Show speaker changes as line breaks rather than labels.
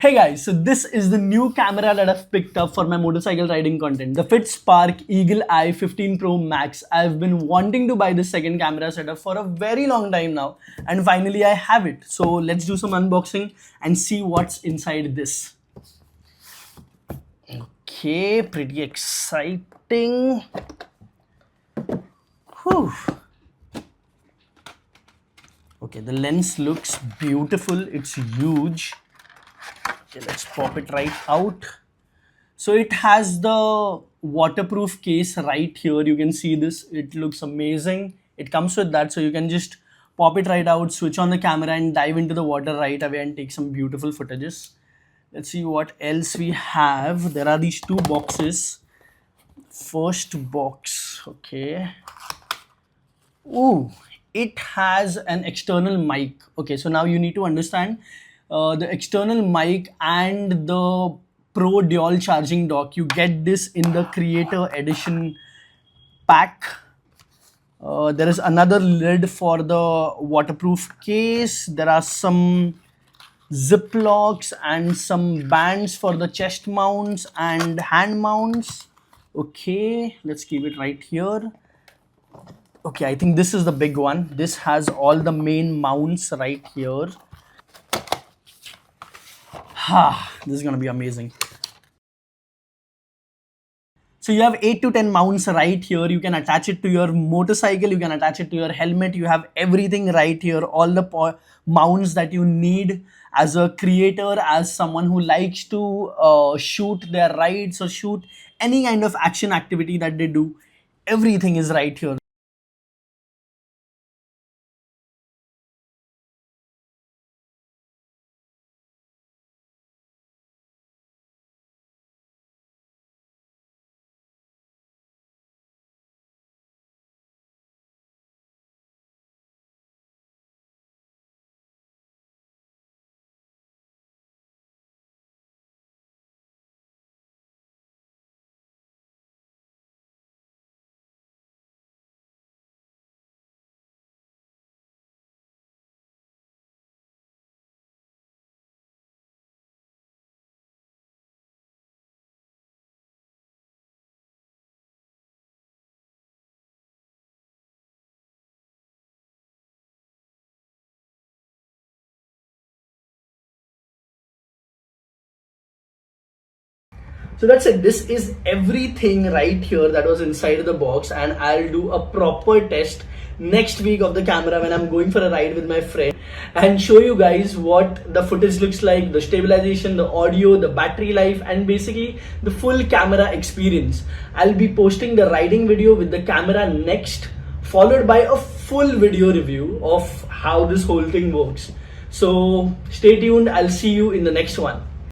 Hey guys, so this is the new camera that I've picked up for my motorcycle riding content. The FitSpark Eagle i15 Pro Max. I've been wanting to buy this second camera setup for a very long time now and finally I have it. So let's do some unboxing and see what's inside this. Okay, pretty exciting. Whew. Okay, the lens looks beautiful. It's huge. Okay, let's pop it right out. So it has the waterproof case right here. You can see this. It looks amazing. It comes with that, so you can just pop it right out, switch on the camera and dive into the water right away and take some beautiful footages. Let's see what else we have. There are these two boxes. First box, okay. Ooh, it has an external mic. Okay, so now you need to understand the external mic and the Pro dual charging dock. You get this in the Creator Edition pack. There is another lid for the waterproof case. There are some zip locks and some bands for the chest mounts and hand mounts. Okay, let's keep it right here. Okay, I think this is the big one. This has all the main mounts right here. This is gonna be amazing. So you have 8 to 10 mounts right here. You can attach it to your motorcycle, you can attach it to your helmet. You have everything right here, all the mounts that you need as a creator, as someone who likes to shoot their rides or shoot any kind of action activity that they do. Everything is right here. So that's it. This is everything right here that was inside the box, and I'll do a proper test next week of the camera when I'm going for a ride with my friend and show you guys what the footage looks like, the stabilization, the audio, the battery life, and basically the full camera experience. I'll be posting the riding video with the camera next, followed by a full video review of how this whole thing works. So stay tuned. I'll see you in the next one.